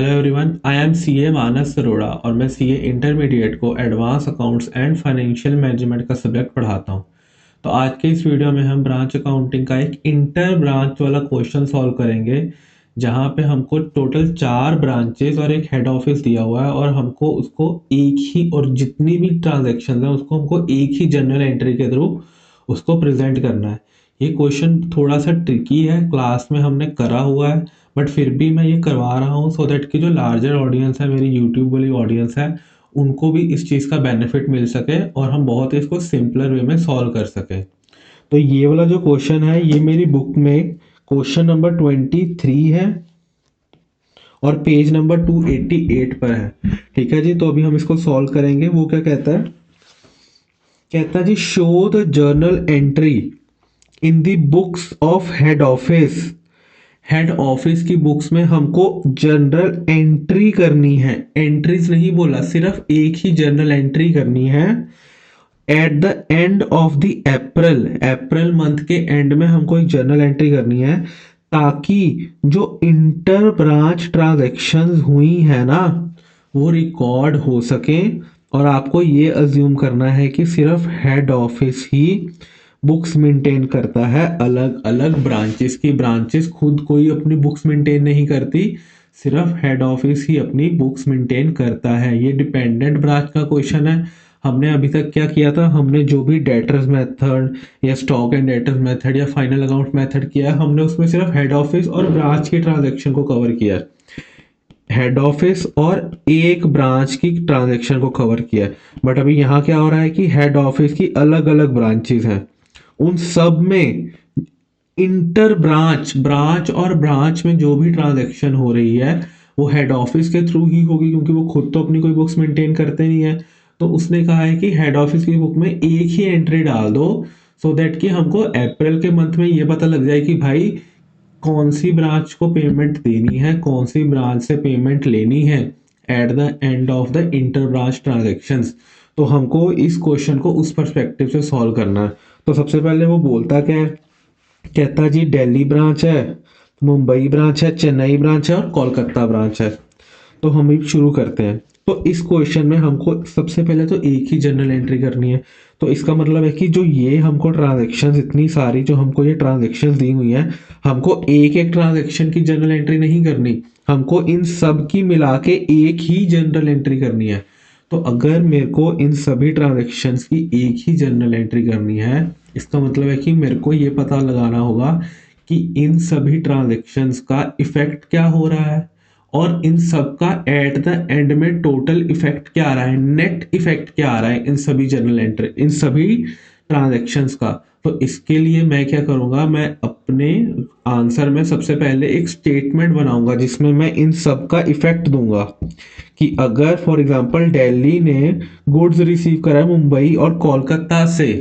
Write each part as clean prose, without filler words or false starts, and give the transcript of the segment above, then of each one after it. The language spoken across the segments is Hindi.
Hello everyone, I am CA Manas Arora और मैं सीए इंटरमीडिएट को advance accounts and financial management का सब्जेक्ट पढ़ाता हूँ। तो आज के इस वीडियो में हम ब्रांच अकाउंटिंग का एक इंटर ब्रांच वाला क्वेश्चन सॉल्व करेंगे, जहाँ पे हमको टोटल 4 ब्रांचेस और एक हेड ऑफिस दिया हुआ है और हमको उसको एक ही और जितनी भी ट्रांजेक्शन है उसको हमको एक ही जर्नल एंट्री के थ्रू उसको प्रेजेंट करना है। ये क्वेश्चन थोड़ा सा ट्रिकी है, क्लास में हमने करा हुआ है बट फिर भी मैं ये करवा रहा हूँ सो दैट कि जो लार्जर ऑडियंस है, मेरी यूट्यूब वाली ऑडियंस है, उनको भी इस चीज़ का बेनिफिट मिल सके और हम बहुत इसको सिंपलर वे में सॉल्व कर सकें। तो ये वाला जो क्वेश्चन है ये मेरी बुक में क्वेश्चन नंबर 23 है और पेज नंबर 288 पर है। ठीक है जी, तो अभी हम इसको सॉल्व करेंगे। वो क्या कहता है, कहता है जी show the journal entry in the books of head office. Head office की बुक्स में हमको जर्नल एंट्री करनी है, एंट्रीज नहीं बोला, सिर्फ एक ही जर्नल एंट्री करनी है at the end of the April. April month के एंड में हमको एक जर्नल एंट्री करनी है ताकि जो इंटर ब्रांच ट्रांजैक्शंस हुई है ना वो रिकॉर्ड हो सके। और आपको ये अज्यूम करना है कि सिर्फ हेड ऑफिस ही बुक्स मेंटेन करता है, अलग अलग ब्रांचेस की ब्रांचेस खुद कोई अपनी बुक्स मेंटेन नहीं करती, सिर्फ हेड ऑफिस ही अपनी बुक्स मेंटेन करता है। ये डिपेंडेंट ब्रांच का क्वेश्चन है। हमने अभी तक क्या किया था, हमने जो भी डेटर्स मेथड या स्टॉक एंड डेटर्स मेथड या फाइनल अकाउंट मेथड किया है, हमने उसमें सिर्फ हेड ऑफिस और ब्रांच की ट्रांजेक्शन को कवर किया है, हेड ऑफिस और एक ब्रांच की ट्रांजेक्शन को कवर किया है। बट अभी यहाँ क्या हो रहा है कि हेड ऑफिस की अलग अलग ब्रांचेस हैं, उन सब में इंटर ब्रांच ब्रांच और ब्रांच में जो भी ट्रांजैक्शन हो रही है वो हेड ऑफिस के थ्रू ही होगी, क्योंकि वो खुद तो अपनी कोई बुक्स मेंटेन करते नहीं है। तो उसने कहा है कि हेड ऑफिस की बुक में एक ही एंट्री डाल दो सो दैट कि हमको अप्रैल के मंथ में ये पता लग जाए कि भाई कौन सी ब्रांच को पेमेंट देनी है, कौन सी ब्रांच से पेमेंट लेनी है at the end of the inter branch transactions. तो हमको इस क्वेश्चन को उस पर्सपेक्टिव से सॉल्व करना है। तो सबसे पहले वो बोलता क्या है, कहता जी दिल्ली ब्रांच है, मुंबई ब्रांच है, चेन्नई ब्रांच है और कोलकाता ब्रांच है। तो हम भी शुरू करते हैं। तो इस क्वेश्चन में हमको सबसे पहले तो एक ही जर्नल एंट्री करनी है। तो इसका मतलब है कि जो ये हमको ट्रांजेक्शन्स इतनी सारी जो हमको ये ट्रांजेक्शन्स दी हुई हैं, हमको एक एक ट्रांजेक्शन की जर्नल एंट्री नहीं करनी, हमको इन सब की मिला के एक ही जर्नल एंट्री करनी है। तो अगर मेरे को इन सभी ट्रांजेक्शन्स की एक ही जर्नल एंट्री करनी है, इसका मतलब है कि मेरे को ये पता लगाना होगा कि इन सभी ट्रांजेक्शन्स का इफेक्ट क्या हो रहा है और इन सब का एट द एंड में टोटल इफेक्ट क्या आ रहा है, नेट इफेक्ट क्या आ रहा है इन सभी जर्नल एंट्री, इन सभी ट्रांजेक्शन्स का। तो इसके लिए मैं क्या करूंगा, मैं अपने आंसर में सबसे पहले एक स्टेटमेंट बनाऊंगा जिसमें मैं इन सब का इफेक्ट दूंगा कि अगर फॉर एग्जांपल दिल्ली ने गुड्स रिसीव करा है मुंबई और कोलकाता से,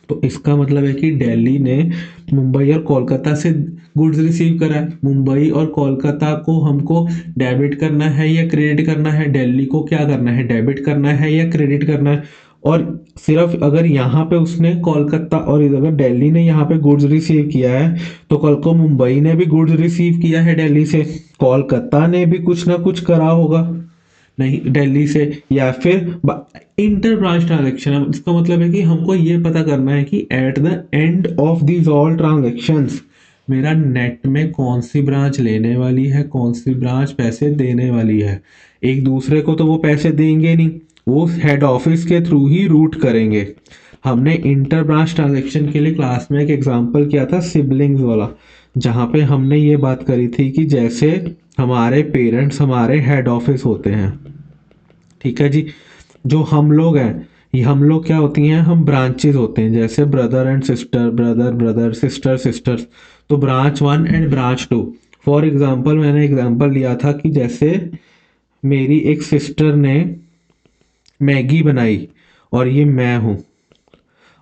तो इसका मतलब है कि दिल्ली ने मुंबई और कोलकाता से गुड्स रिसीव करा है। मुंबई और कोलकाता को हमको डेबिट करना है या क्रेडिट करना है, दिल्ली को क्या करना है, डेबिट करना है या क्रेडिट करना है। और सिर्फ अगर यहाँ पे उसने कोलकाता और अगर दिल्ली ने यहाँ पे गुड्स रिसीव किया है तो कल को मुंबई ने भी गुड्स रिसीव किया है दिल्ली से, कोलकाता ने भी कुछ ना कुछ करा होगा नहीं दिल्ली से, या फिर इंटर ब्रांच ट्रांजेक्शन है। इसका मतलब है कि हमको ये पता करना है कि at the end of these all transactions मेरा नेट में कौन सी ब्रांच लेने वाली है, कौन सी ब्रांच पैसे देने वाली है। एक दूसरे को तो वो पैसे देंगे नहीं, वो हेड ऑफिस के थ्रू ही रूट करेंगे। हमने इंटर ब्रांच ट्रांजेक्शन के लिए क्लास में एक एग्जांपल किया था सिबलिंग्स वाला, जहाँ पे हमने ये बात करी थी कि जैसे हमारे पेरेंट्स हमारे हेड ऑफिस होते हैं, ठीक है जी, जो हम लोग हैं ये हम लोग क्या होती हैं, हम ब्रांचेस होते हैं, जैसे brother and sister, brother brother, sister sisters. तो branch 1 and branch 2। For example मैंने एग्जांपल लिया था कि जैसे मेरी एक सिस्टर ने मैगी बनाई और ये मैं हूँ,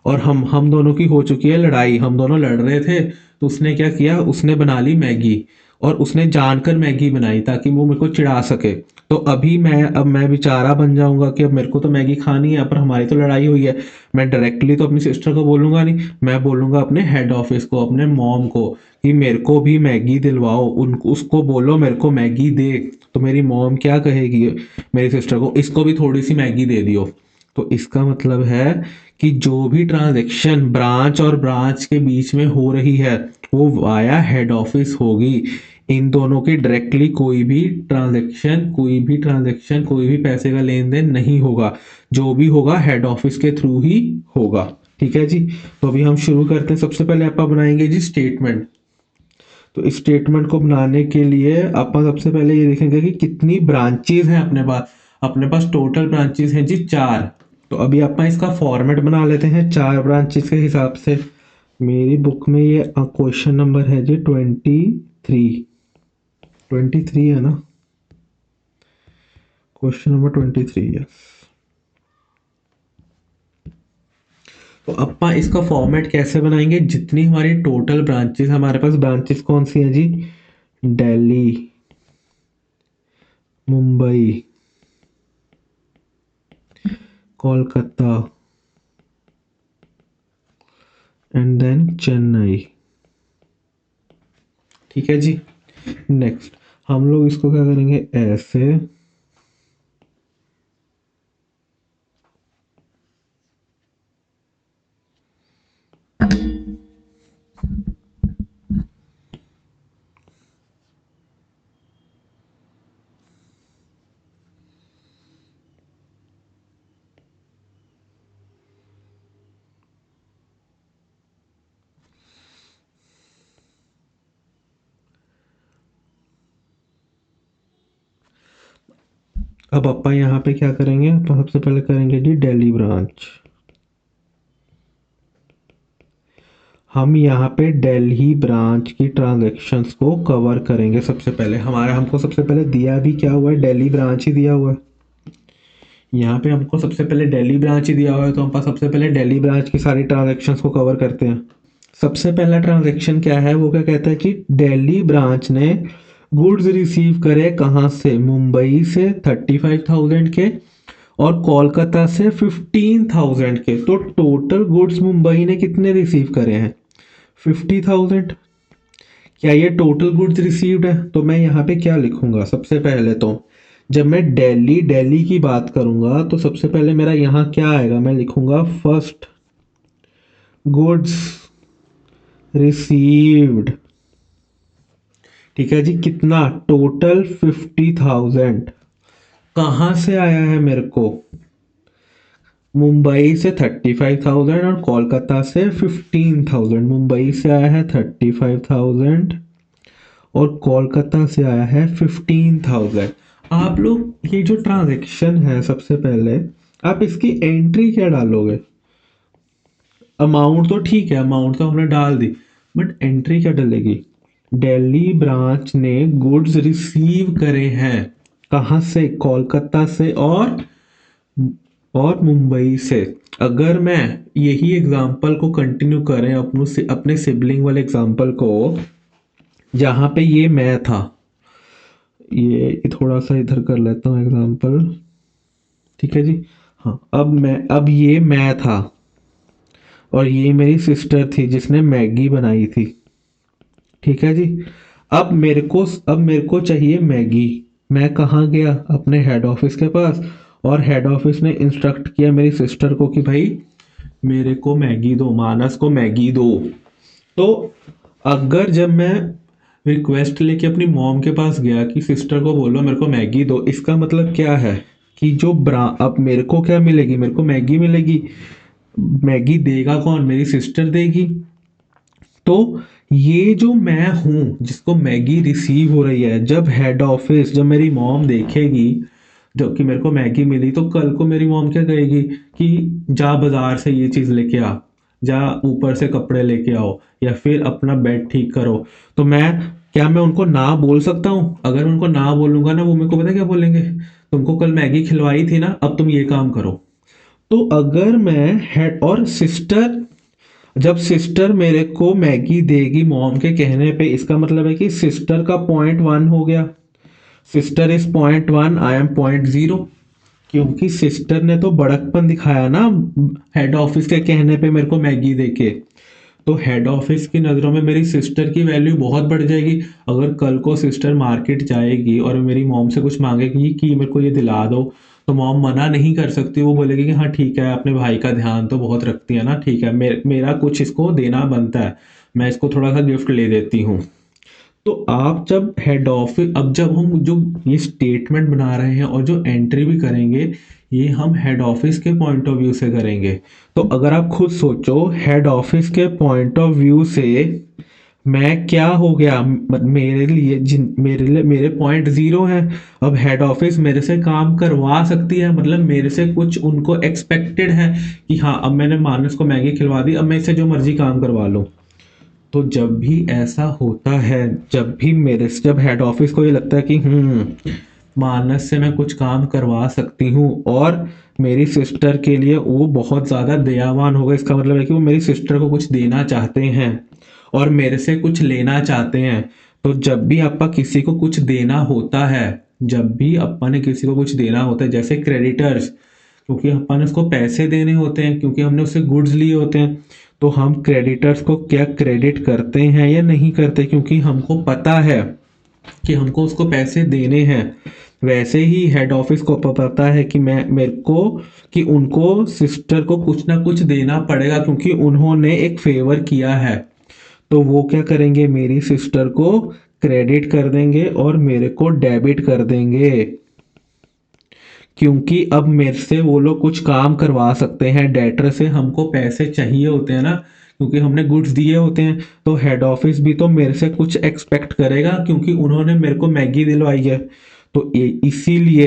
और हम दोनों की हो चुकी है लड़ाई, हम दोनों लड़ रहे थे, तो उसने क्या किया, उसने बना ली मैगी और उसने जानकर मैगी बनाई ताकि वो मेरे को चिढ़ा सके। तो अब मैं बेचारा बन जाऊंगा कि अब मेरे को तो मैगी खानी है पर हमारी तो लड़ाई हुई है। मैं डायरेक्टली तो अपनी सिस्टर को बोलूंगा नहीं, मैं बोलूंगा अपने हेड ऑफिस को, अपने मॉम को कि मेरे को भी मैगी दिलवाओ, उनको उसको बोलो मेरे को मैगी दे। तो तो मेरी मॉम क्या कहेगी मेरी सिस्टर को, इसको भी थोड़ी सी मैगी दे दियो। तो इसका मतलब है कि जो भी ट्रांजैक्शन ब्रांच और ब्रांच के बीच में हो रही है वो वाया हेड ऑफिस होगी। इन दोनों की डायरेक्टली कोई भी ट्रांजैक्शन कोई भी पैसे का लेन देन नहीं होगा, जो भी होगा हेड ऑफिस के थ्रू ही होगा। ठीक है जी। तो अभी हम शुरू करते हैं। सबसे पहले आप बनाएंगे जी स्टेटमेंट। तो इस स्टेटमेंट को बनाने के लिए आप सबसे पहले ये देखेंगे कि कितनी ब्रांचेज हैं अपने पास। अपने पास टोटल ब्रांचेज हैं जी 4। तो अभी आप इसका फॉर्मेट बना लेते हैं 4 ब्रांचेज के हिसाब से। मेरी बुक में ये क्वेश्चन नंबर है जी 23 है ना, क्वेश्चन नंबर 23 है। तो अपना इसका फॉर्मेट कैसे बनाएंगे, जितनी हमारी टोटल ब्रांचेस, हमारे पास ब्रांचेस कौन सी हैं जी, दिल्ली, मुंबई, कोलकाता एंड देन चेन्नई। ठीक है जी। नेक्स्ट हम लोग इसको क्या करेंगे, ऐसे अब अपन यहाँ पे क्या करेंगे, तो सबसे पहले करेंगे जी दिल्ली ब्रांच। हम यहाँ पे दिल्ली ब्रांच की ट्रांजैक्शंस को कवर करेंगे। सबसे पहले हमको सबसे पहले दिया भी क्या हुआ है, दिल्ली ब्रांच ही दिया हुआ है। यहाँ पे हमको सबसे पहले दिल्ली ब्रांच ही दिया हुआ है, तो हम सबसे पहले दिल्ली ब्रांच की सारी ट्रांजैक्शंस को कवर करते हैं। सबसे पहला ट्रांजैक्शन क्या है, वो क्या कहता है कि दिल्ली ब्रांच ने गुड्स रिसीव करे कहाँ से, मुंबई से 35,000 के और कोलकाता से 15,000 के। तो टोटल गुड्स मुंबई ने कितने रिसीव करे हैं, 50,000। क्या ये टोटल गुड्स रिसीव्ड है? तो मैं यहाँ पे क्या लिखूंगा, सबसे पहले तो जब मैं दिल्ली की बात करूंगा तो सबसे पहले मेरा यहाँ क्या आएगा, मैं लिखूंगा फर्स्ट गुड्स रिसीव्ड। ठीक है जी। कितना, टोटल 50,000। कहाँ से आया है मेरे को, मुंबई से 35,000 और कोलकाता से 15,000। मुंबई से आया है 35,000 और कोलकाता से आया है 15,000। आप लोग ये जो ट्रांजैक्शन है, सबसे पहले आप इसकी एंट्री क्या डालोगे, अमाउंट तो ठीक है, अमाउंट तो हमने डाल दी, बट एंट्री क्या डलेगी, दिल्ली ब्रांच ने गुड्स रिसीव करे हैं कहाँ से, कोलकाता से और मुंबई से। अगर मैं यही एग्जांपल को कंटिन्यू करें अपने सिबलिंग वाले एग्जांपल को, जहाँ पे ये मैं था, ये थोड़ा सा इधर कर लेता हूँ एग्जांपल। ठीक है जी। हाँ, अब ये मैं था और ये मेरी सिस्टर थी जिसने मैगी बनाई थी। ठीक है जी। अब मेरे को चाहिए मैगी। मैं कहाँ गया, अपने हेड ऑफिस के पास, और हेड ऑफिस ने इंस्ट्रक्ट किया मेरी सिस्टर को कि भाई मेरे को मैगी दो, मानस को मैगी दो। तो अगर जब मैं रिक्वेस्ट लेके अपनी मॉम के पास गया कि सिस्टर को बोलो मेरे को मैगी दो, इसका मतलब क्या है कि अब मेरे को क्या मिलेगी, मेरे को मैगी मिलेगी। मैगी देगा कौन, मेरी सिस्टर देगी। तो ये जो मैं हूँ जिसको मैगी रिसीव हो रही है, जब मेरी मॉम देखेगी जब कि मेरे को मैगी मिली, तो कल को मेरी मॉम क्या कहेगी कि जा बाजार से ये चीज़ लेके आ, जा ऊपर से कपड़े लेके आओ, या फिर अपना बेड ठीक करो। तो मैं उनको ना बोल सकता हूँ? अगर उनको ना बोलूंगा ना, वो मेरे को पता क्या बोलेंगे, तुमको कल मैगी खिलवाई थी ना, अब तुम ये काम करो। तो अगर मैं हेड और सिस्टर, जब सिस्टर मेरे को मैगी देगी मॉम के कहने पे, इसका मतलब है कि सिस्टर का .1 हो गया। सिस्टर इज .1, आई एम .0, क्योंकि सिस्टर ने तो बड़कपन दिखाया ना हेड ऑफिस के कहने पे मेरे को मैगी देके। तो हेड ऑफिस की नज़रों में मेरी सिस्टर की वैल्यू बहुत बढ़ जाएगी। अगर कल को सिस्टर मार्केट जाएगी और मेरी मॉम से कुछ मांगेगी कि मेरे को ये दिला दो, तो मॉम मना नहीं कर सकती, वो बोलेगी कि हाँ ठीक है, अपने भाई का ध्यान तो बहुत रखती है ना, ठीक है, मेरा कुछ इसको देना बनता है, मैं इसको थोड़ा सा गिफ्ट ले देती हूँ। तो आप जब हेड ऑफिस, अब जब हम जो ये स्टेटमेंट बना रहे हैं और जो एंट्री भी करेंगे, ये हम हेड ऑफिस के पॉइंट ऑफ व्यू से करेंगे। तो अगर आप खुद सोचो, हेड ऑफिस के पॉइंट ऑफ व्यू से मैं क्या हो गया, मेरे लिए मेरे पॉइंट जीरो है। अब हेड ऑफिस मेरे से काम करवा सकती है, मतलब मेरे से कुछ उनको एक्सपेक्टेड है कि हाँ, अब मैंने मानस को मैगी खिलवा दी, अब मैं इससे जो मर्जी काम करवा लूँ। तो जब भी ऐसा होता है, जब भी मेरे से, जब हेड ऑफिस को ये लगता है कि मानस से मैं कुछ काम करवा सकती हूँ और मेरी सिस्टर के लिए वो बहुत ज़्यादा दयावान होगा, इसका मतलब है कि वो मेरी सिस्टर को कुछ देना चाहते हैं और मेरे से कुछ लेना चाहते हैं। तो जब भी आपका किसी को कुछ देना होता है, जब भी अपन ने किसी को कुछ देना होता है, जैसे क्रेडिटर्स, क्योंकि अपन ने उसको पैसे देने होते हैं, क्योंकि हमने उससे गुड्स लिए होते हैं, तो हम क्रेडिटर्स को क्या क्रेडिट करते हैं या नहीं करते, क्योंकि हमको पता है कि हमको उसको पैसे देने हैं। वैसे ही हेड ऑफिस को पता है कि मैं मेरे को कि उनको सिस्टर को कुछ ना कुछ देना पड़ेगा, क्योंकि उन्होंने एक फेवर किया है। तो वो क्या करेंगे, मेरी सिस्टर को क्रेडिट कर देंगे और मेरे को डेबिट कर देंगे, क्योंकि अब मेरे से वो लोग कुछ काम करवा सकते हैं। डेटर से हमको पैसे चाहिए होते हैं ना, क्योंकि हमने गुड्स दिए होते हैं। तो हेड ऑफिस भी तो मेरे से कुछ एक्सपेक्ट करेगा, क्योंकि उन्होंने मेरे को मैगी दिलवाई है। तो इसीलिए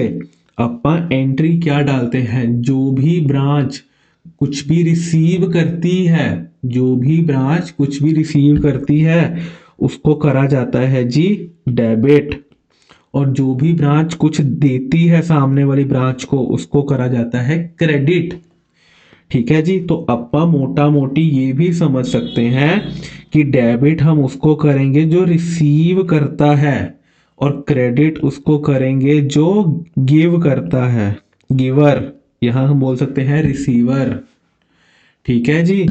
अपन एंट्री क्या डालते हैं, जो भी ब्रांच कुछ भी रिसीव करती है, जो भी ब्रांच कुछ भी रिसीव करती है, उसको करा जाता है जी डेबिट। और जो भी ब्रांच कुछ देती है सामने वाली ब्रांच को, उसको करा जाता है क्रेडिट। ठीक है जी। तो अपा मोटा मोटी ये भी समझ सकते हैं कि डेबिट हम उसको करेंगे जो रिसीव करता है और क्रेडिट उसको करेंगे जो गिव करता है, गिवर। यहां हम बोल सकते हैं रिसीवर। ठीक है जी।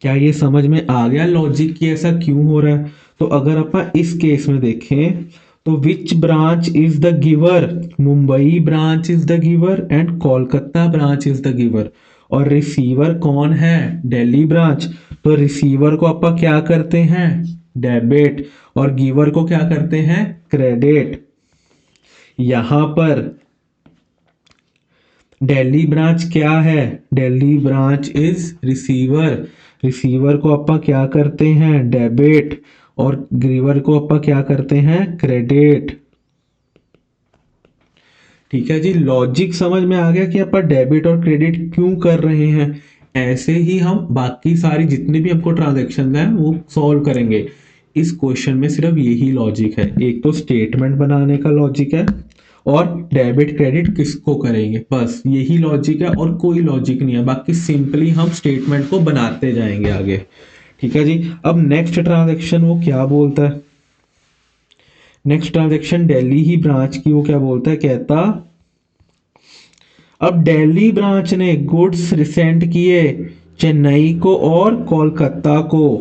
क्या ये समझ में आ गया लॉजिक कि ऐसा क्यों हो रहा है? तो अगर अपन इस केस में देखें, तो which branch is the giver, Mumbai branch is the giver and Kolkata branch is the giver. और रिसीवर कौन है, दिल्ली ब्रांच। तो रिसीवर को अपन क्या करते हैं, डेबिट, और गिवर को क्या करते हैं, क्रेडिट। यहां पर दिल्ली ब्रांच क्या है, Delhi branch is receiver. Receiver को अपन क्या करते हैं, डेबिट, और गिवर को अपन क्या करते हैं, क्रेडिट। ठीक है जी। लॉजिक समझ में आ गया कि अपन डेबिट और क्रेडिट क्यों कर रहे हैं। ऐसे ही हम बाकी सारी जितने भी हमको ट्रांजेक्शन हैं वो सॉल्व करेंगे। इस क्वेश्चन में सिर्फ यही लॉजिक है, एक तो स्टेटमेंट बनाने का लॉजिक है और डेबिट क्रेडिट किसको करेंगे, बस यही लॉजिक है और कोई लॉजिक नहीं है। बाकी सिंपली हम स्टेटमेंट को बनाते जाएंगे आगे। ठीक है जी। अब नेक्स्ट ट्रांजेक्शन वो क्या बोलता है, नेक्स्ट ट्रांजेक्शन दिल्ली ही ब्रांच की, वो क्या बोलता है, कहता अब दिल्ली ब्रांच ने गुड्स रिसेंड किए चेन्नई को और कोलकाता को,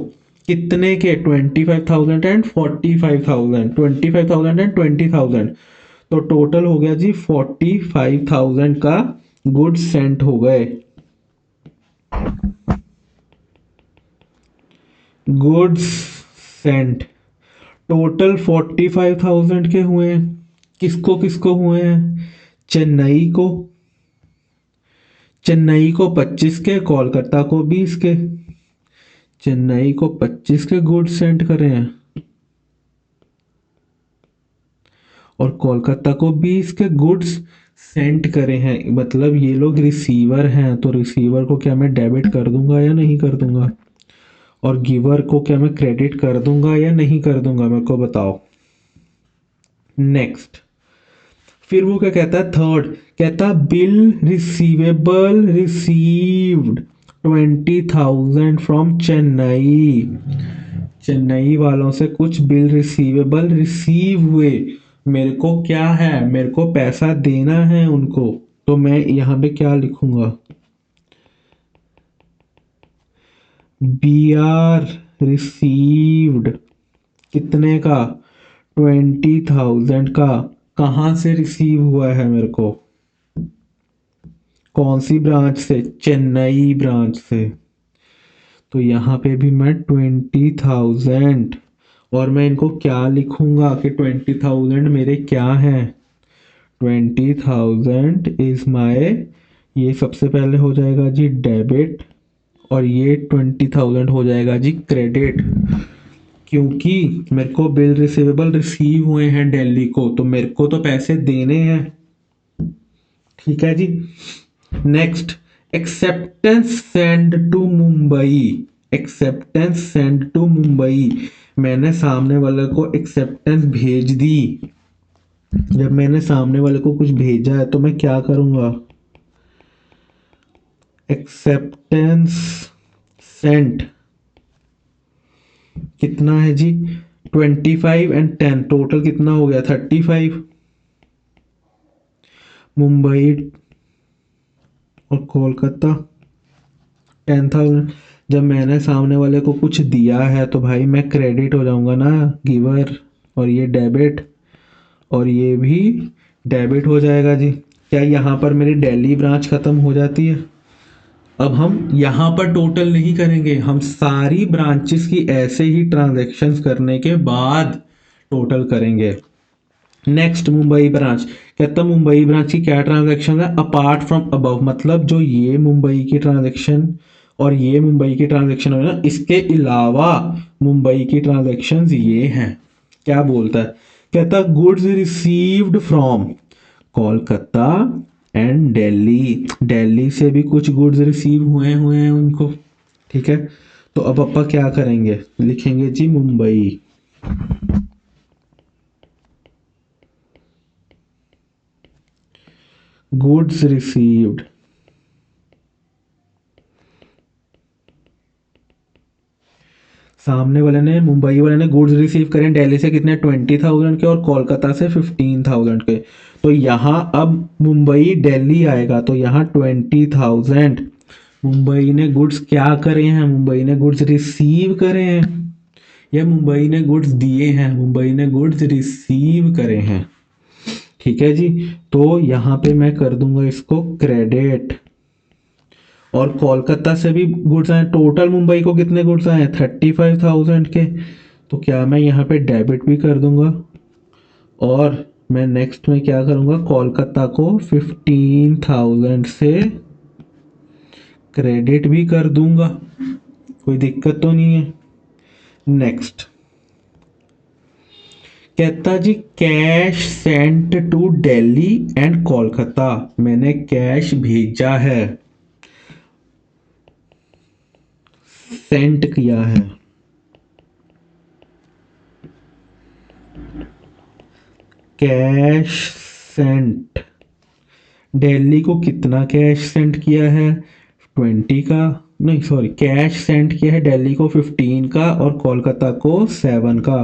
कितने के, 25,000 एंड 45,000, 25,000 एंड 20,000। तो टोटल हो गया जी 45,000 का गुड्स सेंट हो गए, गुड्स सेंट। टोटल 45,000 के हुए हैं। किसको किसको हुए हैं, चेन्नई को, चेन्नई को 25 के, कोलकाता को 20 के। चेन्नई को 25 के गुड्स सेंड करे हैं और कोलकाता को 20 के गुड्स सेंड करे हैं। मतलब ये लोग रिसीवर हैं, तो रिसीवर को क्या मैं डेबिट कर दूंगा या नहीं कर दूंगा, और गिवर को क्या मैं क्रेडिट कर दूंगा या नहीं कर दूंगा, मेरे को बताओ। नेक्स्ट, फिर वो क्या कहता है, थर्ड कहता bill receivable received 20,000 from Chennai. Chennai वालों से कुछ बिल रिसीवेबल रिसीव हुए, मेरे को क्या है, मेरे को पैसा देना है उनको। तो मैं यहाँ पे क्या लिखूंगा, बी आर रिसीव्ड कितने का, 20,000 का। कहाँ से रिसीव हुआ है मेरे को, कौन सी ब्रांच से, चेन्नई ब्रांच से। तो यहाँ पे भी मैं 20,000, और मैं इनको क्या लिखूंगा कि 20,000 मेरे क्या हैं, 20,000 इज माय, ये सबसे पहले हो जाएगा जी डेबिट, और ये 20,000 हो जाएगा जी क्रेडिट, क्योंकि मेरे को बिल रिसीवेबल रिसीव हुए हैं दिल्ली को, तो मेरे को तो पैसे देने हैं। ठीक है जी। Next, acceptance send to Mumbai, acceptance send to Mumbai, मैंने सामने वाले को एक्सेप्टेंस भेज दी। जब मैंने सामने वाले को कुछ भेजा है तो मैं क्या करूंगा, एक्सेप्टेंस सेंट कितना है जी, 25 एंड 10 टोटल कितना हो गया, 35। मुंबई और कोलकाता 10,000। जब मैंने सामने वाले को कुछ दिया है तो भाई मैं क्रेडिट हो जाऊंगा ना, गिवर, और ये डेबिट, और ये भी डेबिट हो जाएगा जी। क्या यहाँ पर मेरी दिल्ली ब्रांच खत्म हो जाती है। अब हम यहाँ पर टोटल नहीं करेंगे, हम सारी ब्रांचेस की ऐसे ही ट्रांजैक्शंस करने के बाद टोटल करेंगे। नेक्स्ट, मुंबई ब्रांच, कहता मुंबई ब्रांच की क्या ट्रांजैक्शन है, अपार्ट फ्रॉम अबव, मतलब जो ये मुंबई की ट्रांजैक्शन और ये मुंबई की ट्रांजैक्शन है ना, इसके अलावा मुंबई की ट्रांजैक्शंस ये हैं। क्या बोलता है, कहता goods received from Kolkata and Delhi, Delhi से भी कुछ गुड्स रिसीव हुए हुए हैं उनको। ठीक है, तो अब अपा क्या करेंगे, लिखेंगे जी मुंबई, गुड्स रिसीव्ड, सामने वाले ने, मुंबई वाले ने गुड्स रिसीव करें दिल्ली से कितने, 20,000 के, और कोलकाता से 15,000 के। तो यहाँ अब मुंबई दिल्ली आएगा, तो यहाँ 20,000 मुंबई ने गुड्स क्या करे हैं, मुंबई ने गुड्स रिसीव करे हैं, या मुंबई ने गुड्स दिए हैं, मुंबई ने गुड्स रिसीव करे हैं। ठीक है जी, तो यहाँ पे मैं कर दूंगा इसको क्रेडिट, और कोलकाता से भी गुड्स आए, टोटल मुंबई को कितने गुड्स आए, 35,000 के, तो क्या मैं यहाँ पे डेबिट भी कर दूंगा, और मैं नेक्स्ट में क्या करूँगा, कोलकाता को 15,000 से क्रेडिट भी कर दूंगा, कोई दिक्कत तो नहीं है। नेक्स्ट, कहता जी cash sent to Delhi and Kolkata, मैंने कैश भेजा है, सेंट किया है, कैश सेंट, दिल्ली को कितना कैश सेंड किया है, 20 का, नहीं सॉरी, कैश सेंड किया है दिल्ली को 15 का और कोलकाता को 7 का।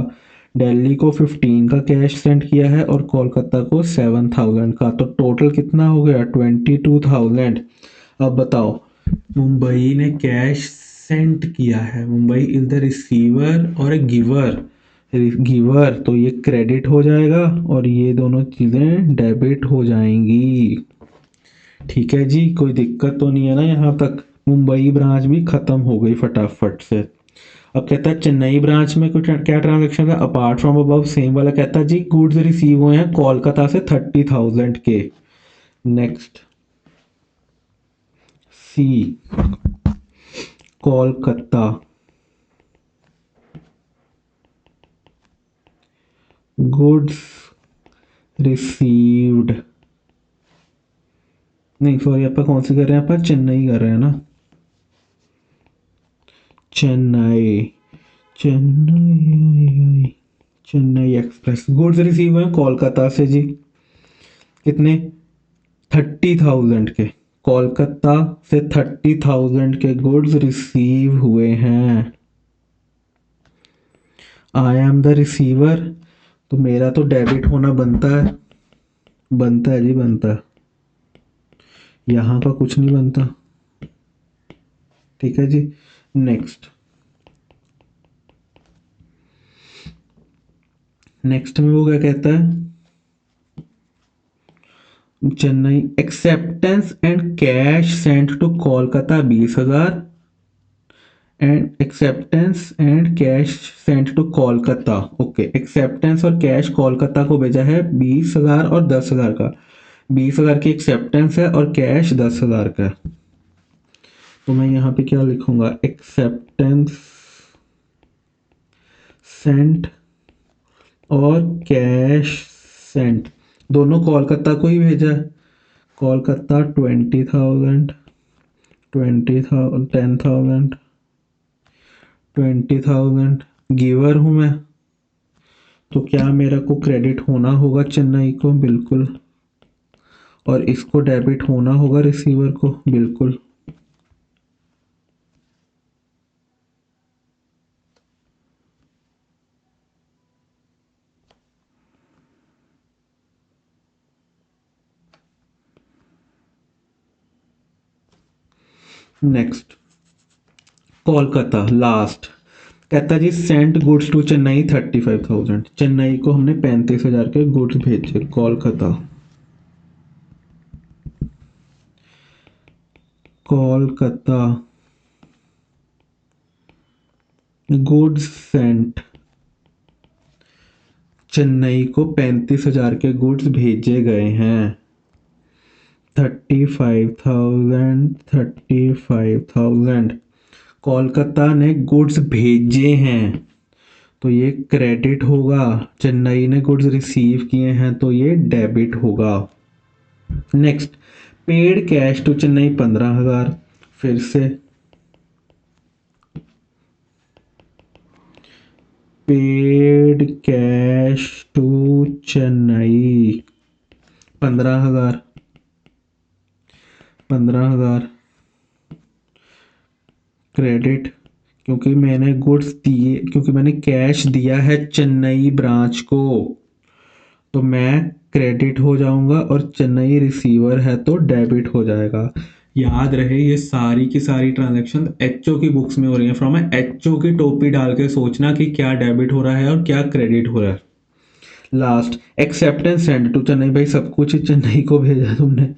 दिल्ली को 15 का कैश सेंड किया है और कोलकाता को 7,000 का, तो टोटल कितना हो गया, 22,000। अब बताओ, मुंबई ने कैश सेंड किया है, मुंबई इज द रिसीवर और गिवर, गिवर, तो ये क्रेडिट हो जाएगा और ये दोनों चीज़ें डेबिट हो जाएंगी। ठीक है जी, कोई दिक्कत तो नहीं है ना, यहाँ तक मुंबई ब्रांच भी खत्म हो गई फटाफट से। अब कहता है चेन्नई ब्रांच में कुछ क्या ट्रांजेक्शन है, अपार्ट फ्रॉम अबव सेम वाला, कहता है जी गुड्स रिसीव हुए हैं कोलकाता से 30,000 के। नेक्स्ट, सी, कोलकाता गुड्स रिसीव्ड, नहीं सॉरी, आप कौन सी कर रहे हैं, आप चेन्नई कर रहे हैं ना, Chennai, Chennai, Chennai express goods receive हुए कोलकाता से जी, कितने, 30,000 के, कोलकाता से 30,000 के गुड्स रिसीव हुए हैं। आई एम द रिसीवर, तो मेरा तो डेबिट होना बनता है, बनता है जी, बनता है, यहाँ का कुछ नहीं बनता। ठीक है जी, नेक्स्ट में वो क्या कहता है, Chennai acceptance and cash sent to Kolkata 20,000 and acceptance and cash sent to Kolkata. Okay, acceptance और कैश कोलकाता को भेजा है 20,000 और 10,000 का। 20,000 की एक्सेप्टेंस है और कैश 10,000 का। तो मैं यहाँ पे क्या लिखूंगा, एक्सेप्टेंस सेंट और कैश सेंट दोनों कोलकाता को ही भेजा है। कोलकाता 20,000 10,000 20,000 गिवर हूँ मैं, तो क्या मेरा को क्रेडिट होना होगा चेन्नई को, बिल्कुल, और इसको डेबिट होना होगा रिसीवर को, बिल्कुल। नेक्स्ट कोलकाता लास्ट कहता जी sent goods to Chennai 35,000। Chennai को हमने 35,000 के गुड्स भेजे। कोलकाता गुड्स सेंट, चेन्नई को 35,000 के गुड्स भेजे गए हैं। 35,000 कोलकाता ने गुड्स भेजे हैं तो ये क्रेडिट होगा। चेन्नई ने गुड्स रिसीव किए हैं तो ये डेबिट होगा। Next paid cash to Chennai 15,000। फिर से paid cash to Chennai 15,000 credit, क्योंकि मैंने गुड्स दिए, क्योंकि मैंने कैश दिया है चेन्नई ब्रांच को तो मैं क्रेडिट हो जाऊंगा, और चेन्नई रिसीवर है तो डेबिट हो जाएगा। याद रहे ये सारी की सारी ट्रांजैक्शन एचओ की बुक्स में हो रही है। फ्रॉम एचओ की टोपी डाल के सोचना कि क्या डेबिट हो रहा है और क्या क्रेडिट हो रहा है। Last acceptance send to Chennai, भाई सब कुछ चेन्नई को भेजा तुमने।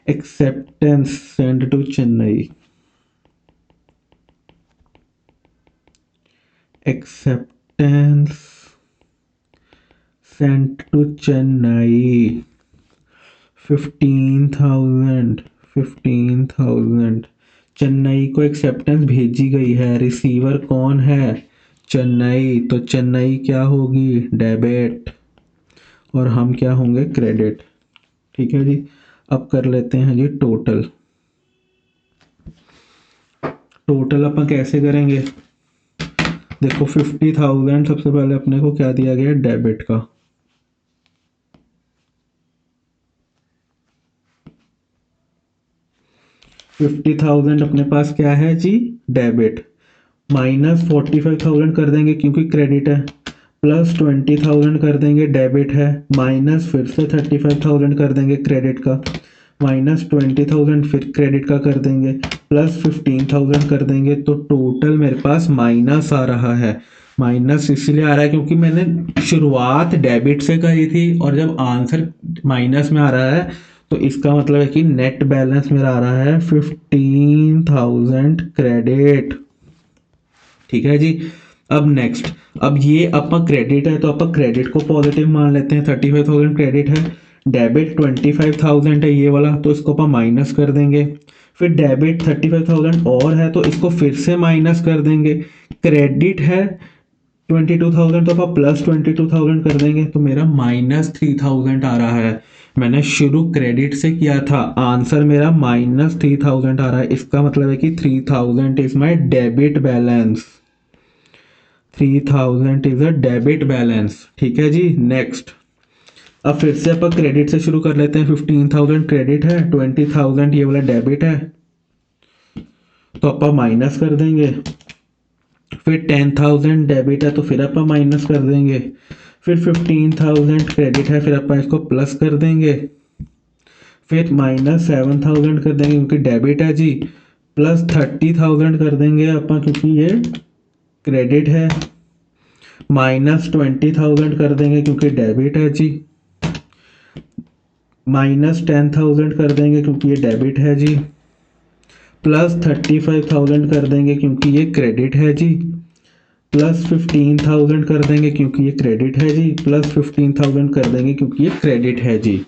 Acceptance send to Chennai, acceptance sent to Chennai 15,000 Chennai को एक्सेप्टेंस भेजी गई है। रिसीवर कौन है, चेन्नई, तो चेन्नई क्या होगी, डेबिट, और हम क्या होंगे, क्रेडिट। ठीक है जी, अब कर लेते हैं जी टोटल। अपन कैसे करेंगे, देखो 50,000 सबसे पहले अपने को क्या दिया गया, डेबिट का। $50,000 अपने पास क्या है जी, डेबिट, माइनस 45,000 कर देंगे क्योंकि क्रेडिट है, प्लस 20,000 कर देंगे, डेबिट है, माइनस फिर से 35,000 कर देंगे क्रेडिट का, माइनस 20,000 फिर क्रेडिट का कर देंगे, प्लस 15,000 कर देंगे, तो टोटल मेरे पास माइनस आ रहा है। माइनस इसलिए आ रहा है क्योंकि मैंने शुरुआत डेबिट से करी थी, और जब आंसर माइनस में आ रहा है तो इसका मतलब है कि नेट बैलेंस मेरा आ रहा है 15,000 क्रेडिट। ठीक है जी, अब नेक्स्ट, अब ये अपना क्रेडिट है तो अपन क्रेडिट को पॉजिटिव मान लेते हैं। 35,000 क्रेडिट है, डेबिट 25,000 है ये वाला, तो इसको अपन माइनस कर देंगे। फिर डेबिट 35,000 और है तो इसको फिर से माइनस कर देंगे। क्रेडिट है 22,000 तो अपन प्लस 22,000 कर देंगे, तो मेरा -3,000 आ रहा है। मैंने शुरू क्रेडिट से किया था, आंसर मेरा -3,000 आ रहा है। इसका मतलब है कि 3,000 is my debit balance. 3,000 is a debit balance. ठीक है जी, नेक्स्ट, अब फिर से अपन क्रेडिट से शुरू कर लेते हैं। 15,000 क्रेडिट है, 20,000 ये वाला डेबिट है, तो अपन माइनस कर देंगे। फिर 10,000 डेबिट है तो फिर अपन माइनस कर देंगे। फिर 15,000 क्रेडिट है, फिर अपन इसको प्लस कर देंगे। फिर -7,000 कर देंगे क्योंकि डेबिट है जी, प्लस 30,000 कर देंगे अपन क्योंकि ये क्रेडिट है, माइनस 20,000 कर देंगे क्योंकि डेबिट है जी, माइनस 10,000 कर देंगे क्योंकि ये डेबिट है जी, प्लस 35,000 कर देंगे क्योंकि ये क्रेडिट है जी, प्लस 15,000 कर देंगे क्योंकि ये क्रेडिट है जी, प्लस 15,000 कर देंगे क्योंकि ये क्रेडिट है जी।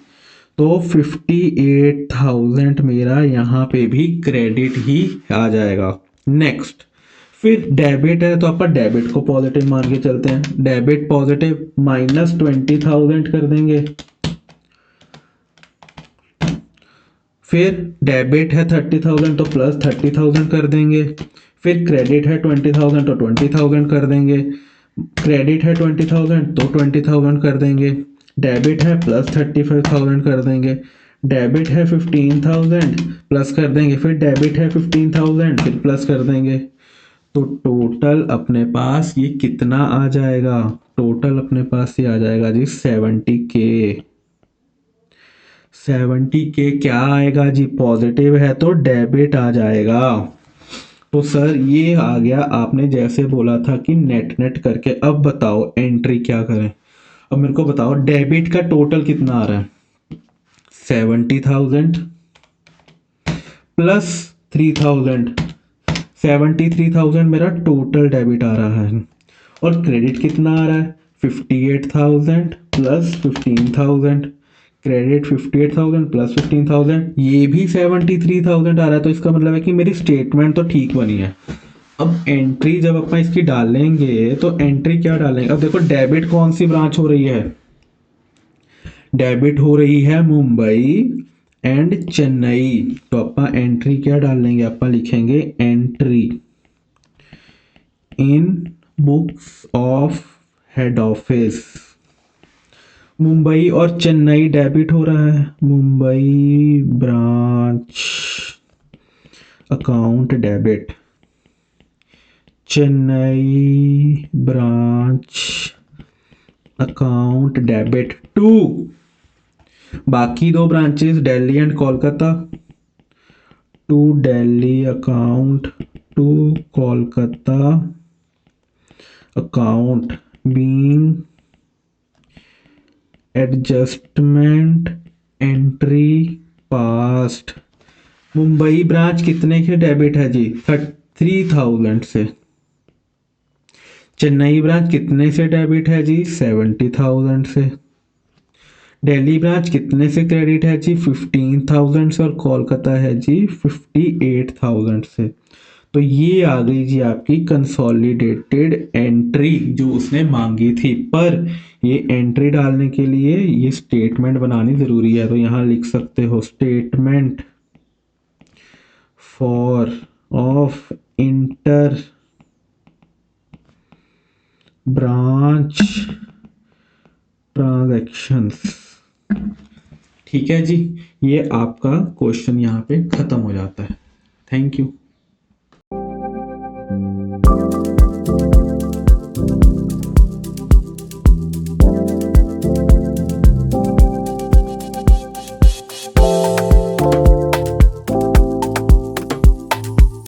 तो 58,000 मेरा यहाँ पे भी क्रेडिट ही आ जाएगा। नेक्स्ट, फिर डेबिट है तो अपन डेबिट को पॉजिटिव मान के चलते हैं। डेबिट पॉजिटिव, माइनस 20,000 कर देंगे। फिर डेबिट है 30,000 तो प्लस 30,000 कर देंगे। फिर क्रेडिट है 20,000 तो 20,000 कर देंगे। क्रेडिट है 20,000 तो 20,000 कर देंगे। डेबिट है प्लस 35,000 कर देंगे। डेबिट है 15,000 प्लस कर देंगे। फिर डेबिट है 15,000 फिर प्लस कर देंगे। तो टोटल अपने पास ये कितना आ जाएगा? टोटल अपने पास ये आ जाएगा जी 70K। 70K क्या आएगा जी? पॉजिटिव है तो डेबिट आ जाएगा। तो सर ये आ गया, आपने जैसे बोला था कि नेट नेट करके। अब बताओ एंट्री क्या करें? अब मेरे को बताओ डेबिट का टोटल कितना आ रहा है? 70,000 प्लस 3,000, 73,000 मेरा टोटल डेबिट आ रहा है। और क्रेडिट कितना आ रहा है? 58,000 प्लस 15,000। क्रेडिट 58,000 प्लस 15,000, ये भी 73,000 आ रहा है। तो इसका मतलब है कि मेरी स्टेटमेंट तो ठीक बनी है। अब एंट्री जब अपन इसकी डालेंगे तो एंट्री क्या डालेंगे? अब देखो डेबिट कौन सी ब्रांच हो रही है? डेबिट हो रही है मुंबई एंड चेन्नई। तो अपन एंट्री क्या डालेंगे? अपन लिखेंगे entry in books of head office. Mumbai और चेन्नई डेबिट हो रहा है। Mumbai branch account debit, Chennai branch account debit to. बाकी दो branches Delhi and Kolkata, to Delhi account to Kolkata account being adjustment entry passed. Mumbai branch कितने के डेबिट है जी? 3,000 से। चेन्नई ब्रांच कितने से डेबिट है जी? 70,000 से। दिल्ली ब्रांच कितने से क्रेडिट है जी? 15,000 से। और कोलकाता है जी 58,000 से। तो ये आ गई जी आपकी कंसोलिडेटेड एंट्री जो उसने मांगी थी। पर ये एंट्री डालने के लिए ये स्टेटमेंट बनानी ज़रूरी है। तो यहाँ लिख सकते हो statement for of inter branch transactions. ठीक है जी, ये आपका क्वेश्चन यहाँ पे ख़त्म हो जाता है। Thank you.